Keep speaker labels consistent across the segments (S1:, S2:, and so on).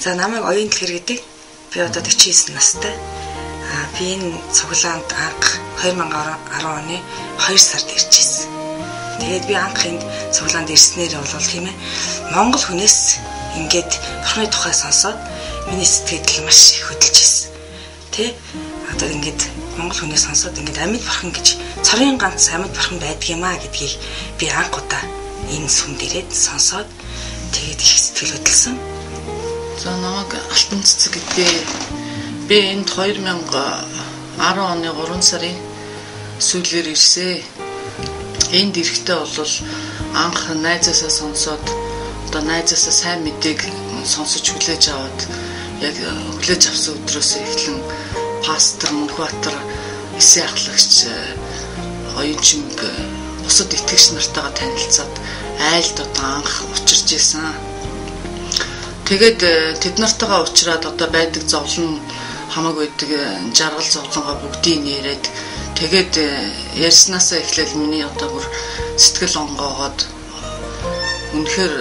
S1: За намайг Оюун Дэлгэр гэдэг. Би одоо 49 настай. Би энэ цуглаанд анх 2010 оны 2 сард ирж ирсэн. Тэгээд би анх энд цуглаанд ирснээр бол тийм ээ Монгол хүнээс ингээд бурхны тухай сонсоод миний сэтгэл маш их хөдөлж ирсэн. Тэ одоо ингээд Монгол хүнээс сонсоод ингээд амьд бурхан гэж цорын ганц амьд бурхан байдаг юм аа гэдгийг би анх удаа энэ сүм дээрээ сонсоод тэгээд их сэтгэл хөдлсөн.
S2: За намайг Алтан цэцэг гэдэг. Би энд 2010 оны 3 сарын сүүлээр ирсэн. Энд ирэхдээ бол анх найзаасаа сонсоод одоо найзаасаа сайн мэдээг сонсож хүлээж аваад яг хүлээж авсан өдрөөс эхлэн пастор Мөнхбаатар эсээ ахлагч оюучинг бусад итгэгч нартайгаа танилцаад айлд одоо анх учирч исэн. Тэгээд тэд нартайгаа уулзраад одоо байдаг зовлон хамаг байдаг жаргал зовлонгоо бүгдийг нэрээд тэгээд ярьснаасаа эхлээл миний одоо бүр сэтгэл онгоогоод үнэхээр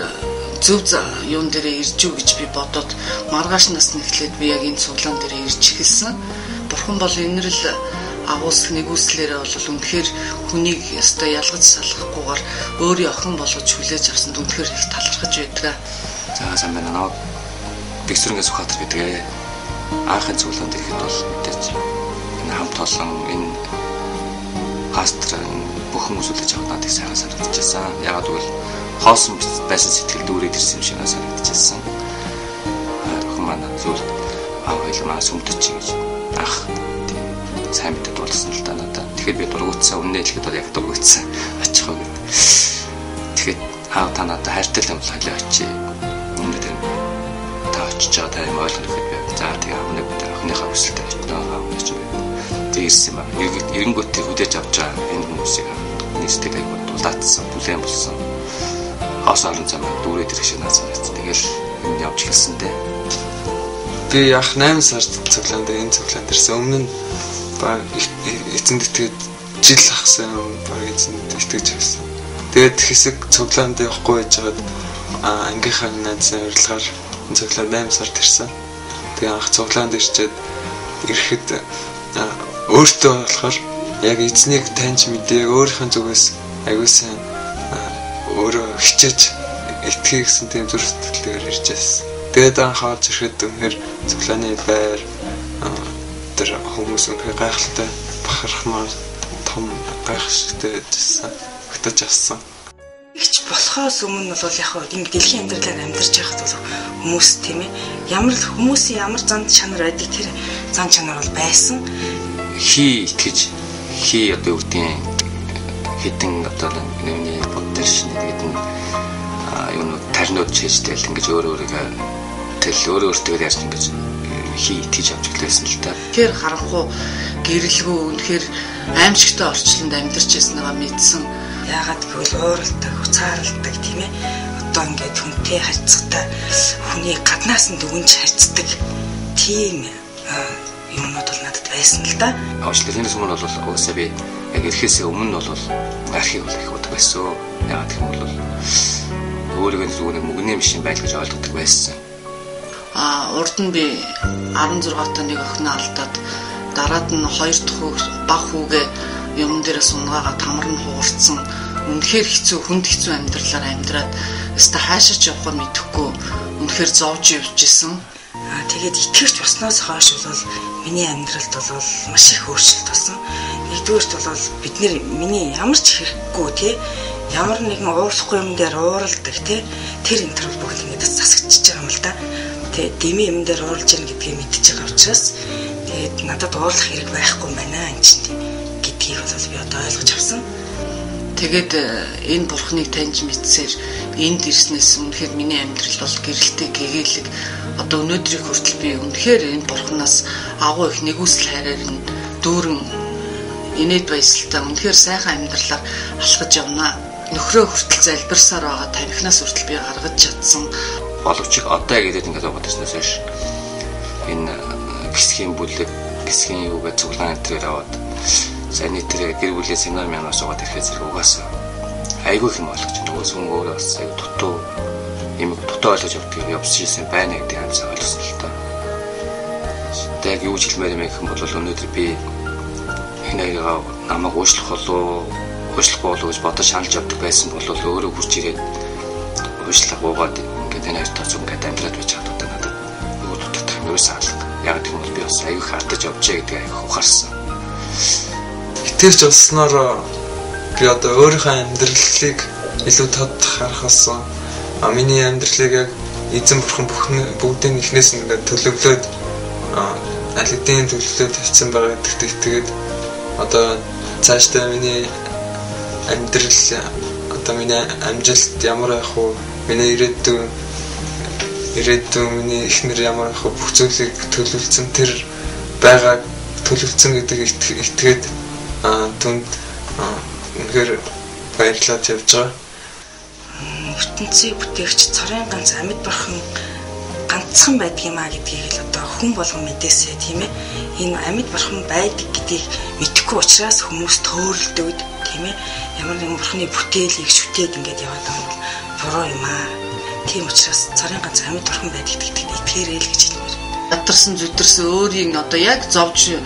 S2: зөв юун дээрээ ирж үү гэж би бодоод маргааш нас нь эхлээд би яг энэ цуглаан дээрээ ирж эхэлсэн. Бурхан бол инэрл агуулсан нэгүслээрээ бол үнэхээр хүнийг өстой ялгаж салахгүйгээр өөрийн охин болгож хүлээж авсанд үнэхээр их талархаж байдаг.
S3: За сайн байна наа. Бэксүрэнгээ Сүхбаатар гэдэг. Анхын цуглаанд ирэхэд бол мэдээж энэ хамт олон энэ пастор бүх хүмүүс үлээж авах надад сайхан санагдчихсан. Ягаад гэвэл хоосон байсан сэтгэл дүүрээд ирсэн юм шиг санагдчихсан. Охин маань зүйл ойлмаа сүмтөч гэж ах тийм сайн мэдээд болсон л да надад. Тэгэхээр би дургуутсан үнэ хэлэхэд бол яг дургуутсан очихоо гэд. Тэгэхээр та надад хайртай юм бол халиа очие. Үнэхээр та очиж байгаа та юм ойлгох гэхэд би за тэгээ охиныг охиныхаа хүсэлтэй очиж ирсэн юм. Эренгүүтийг хүлээж авч байгаа энэ хүмүүсийг нийсдэг аяг дулаацсан, бүлээн болсон. Хос олон замаар дүүрээд ирэх шиг наасан байсан. Тэгэл энэ явж эхэлсэн дээ.
S4: Би яг 8 сард цуглаанд энэ цуглаанд ирсэн. Өмнө нь баг эцэнд итгээд жил ахсан баг эцэнд итгэж байсан. Тэгээд хэсэг цуглаанд явахгүй байжгаад ангийнхаа найзын урилгаар энэ цуглаанд 8 сард ирсэн. Тэгээд анх цуглаанд ирчээд ирэхэд өөртөө болохоор яг эзнийг таньж мэдээ өөрийнхөө зүгээс аягүй өөрөө хичээж итгэе гэсэн тийм зүрх сэтгэлээр ирж байсан. Тэгээд анх орж ирэхэд үнэхээр цуглааны байр тэр хүмүүс үнэхээр гайхалтай бахархмаар том гайхшигтэй байсан. Хөтөж авсан.
S1: Игч болохоос өмнө бол яг ингэ дэлхийн амьдралаар амьдарч байхад бол хүмүүс тийм ээ ямар л хүмүүсийн ямар зан чанар байдаг тэр зан чанар бол байсан.
S3: Хий итгэж одоо үүдийн хитэн одоо нэг бодтер шинэ гэдэг юм тарнууд чэжтэл ингэж өөрөөрөө өөртөө яаж ингэж хий итгэж авч гэлээсэн л та.
S2: Тэр харанхуу гэрэлгүй үнэхээр аимшигтай орчлонд амьдарч байснаа мэдсэн.
S1: Яагаад гэвэл ууралдаг, уцааралдаг тийм ээ. Одоо ингээд хүнтэй харьцахтаа хүний гаднаас нь дүгнж харьцдаг тийм юмнууд бол надад байсан л да.
S3: Авчлалынээс өмнө бол уусаа би яг ирэхээс өмнө бол архив бол их удаг байсан. Яагаад гэх юм бол өөрийгөө зүгээр мөнгөний машин байл гэж ойлгодог байсан.
S2: Урд нь би 16 та нэг охиноо алдаад дараад нь 2 дахь баг хүүгээ юм дээр сунгаага тамар нь хуурцсан. Үнэхээр хэцүү хүнд хэцүү амьдралаар амьдраад өстө хаашаач явах мэдэхгүй үнэхээр зовж явж исэн.
S1: Тэгээд итгэвч болсноос хойш бол миний амьдралд бол маш их өөрчлөлт болсон. Нэгдүгээрт бол бид миний ямар ч хэрэггүй тий ямар нэгэн уурахгүй юм дээр ууралдаг тий тэр энэ төр бүгд ингэж засагчиж байгаа юм л да. Тэгээд дэмий юм дээр ууралж яах гэдгийг мэдчихэж байгаа учраас тэгээд надад уурлах хэрэг байхгүй юм байна энэ чинь гэдгийг бол би одоо ойлгож авсан.
S2: Тэгээд энэ бурхныг таньж мэдсээр энд ирснээс үнэхээр миний амьдрал бол гэрэлтэй гэгээлэг одоо өнөөдрийг хүртэл би үнэхээр энэ бурхнаас агуу их нэгүсэл хайраар нь дүүрэн инээд баясгалтай үнэхээр сайхан амьдралаар алхаж явнаа. Нөхрөө хүртэл залбирсаар байгаа тамхинаас хүртэл би гаргаж чадсан.
S3: Боловч одоо яг ингэж бодсноос биш. Энэ гисхийн бүлэг гисхийн юугаа цуглаан дээр аваад сайн нэтэр гэр бүлийн семинар мянаас угаад ирэхэд зэрэг угаасаа айгүй юм болгож нөгөө сүн өөрөө бас аяг дутуу юм дутуу ойлгож явсан байна гэдэг амьсаа ойлгосон л доо. Яг юу хэлмээр юм гэх юм бол өнөөдөр би энэ хоёроо намайг уушлах болов уушлахгүй болов гэж бодож шаналж явдаг байсан бол өөрөө хурж ирээд уушлах уугаад ингээд энэ хоёр тооцоо ингээд амьдраад байж чаддаг надад нөгөө дутагдах юм ерөөсөө алга. Яг гэх юм бол би бас аюу хатаж явжээ гэдэг аюу ухаарсан.
S4: Итгэвч болсноор би одоо өөрийнхөө амьдралыг илүү тод харахсан. Миний амьдралыг яг эзэн бурхан бүгдийн эхнээс нь ингээд төлөвлөөд аль хэдийн төлөвлөлөд хийсэн байгаа гэдэгт тэгээд одоо цаашдаа миний амьдрал одоо миний амжилт ямар байх вэ? Миний ирээдүйн миний эхнэр ямар байх вэ? Бүх зүйлийг төлөвлөсөн тэр байгааг төлөвлөсөн гэдэг итгээд түнд үнэхээр баярлаад явж байгаа.
S1: ертөнцийг бүтээгч цорын ганц амьд бурхан ганцхан байдаг юм а гэдгийг л одоо хүн болгон мэдээсэй тийм ээ. Энэ амьд бурхан байдаг гэдгийг мэдэхгүй учраас хүмүүс төөрөлдөд тийм ээ. Ямар нэгэн бурханы бүтээлийг шүтээд ингээд яваад байгаа бол буруу юм а. Тийм учраас цорын ганц амьд бурхан байдаг гэдэгт итгээрэй л гэж хэлмээр.
S2: Ядарсан зүдэрсэн өөрийг одоо яг зовж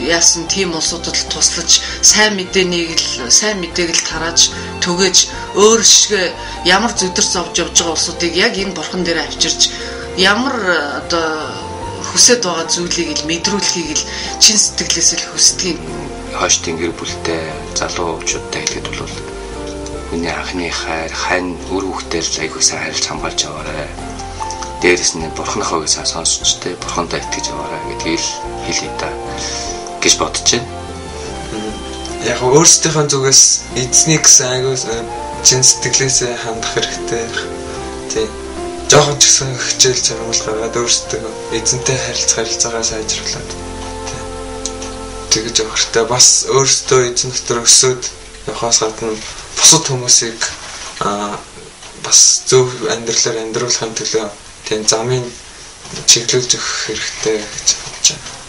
S2: яасан тийм улсуудад туслаж сайн мэдээг л тарааж түгэж өөр шиг ямар зүдэр зовж явж байгаа улсуудыг яг энэ бурхан дээр авчирч ямар одоо хүсэж байгаа зүйлийг л мэдрүүлэхийг л чин сэтгэлээс л хүсдэг.
S3: Хойштын гэр бүлтэй залуучуудтай хэлэхэд бол миний анхны хань өр хүүхдээ л аяг их хайрлж хамгаалж яваарай. Дээрээс нь бурхныхоо гэсэн сонсч тэ бурхандаа итгэж яваарай гэдгийг хэлээ та гэж бодож байна.
S4: Яг өөрсдийнхөө зүгээс эзнийг сайн чин сэтгэлээсээ хандах хэрэгтэй. Тий. Жохон ч гэсэн хичээл зурмал гаргаад өөрсдөө эзэнтэй харилцаагаа сайжруулад тэгэж явах хэрэгтэй. Бас өөрсдөө эзэн дотор өсөөд явахаас гадна бусад хүмүүсийг бас зөв амьдралаар амьдруулахын төлөө тийм замын чиглүүлж өгөх хэрэгтэй гэж бодож байна.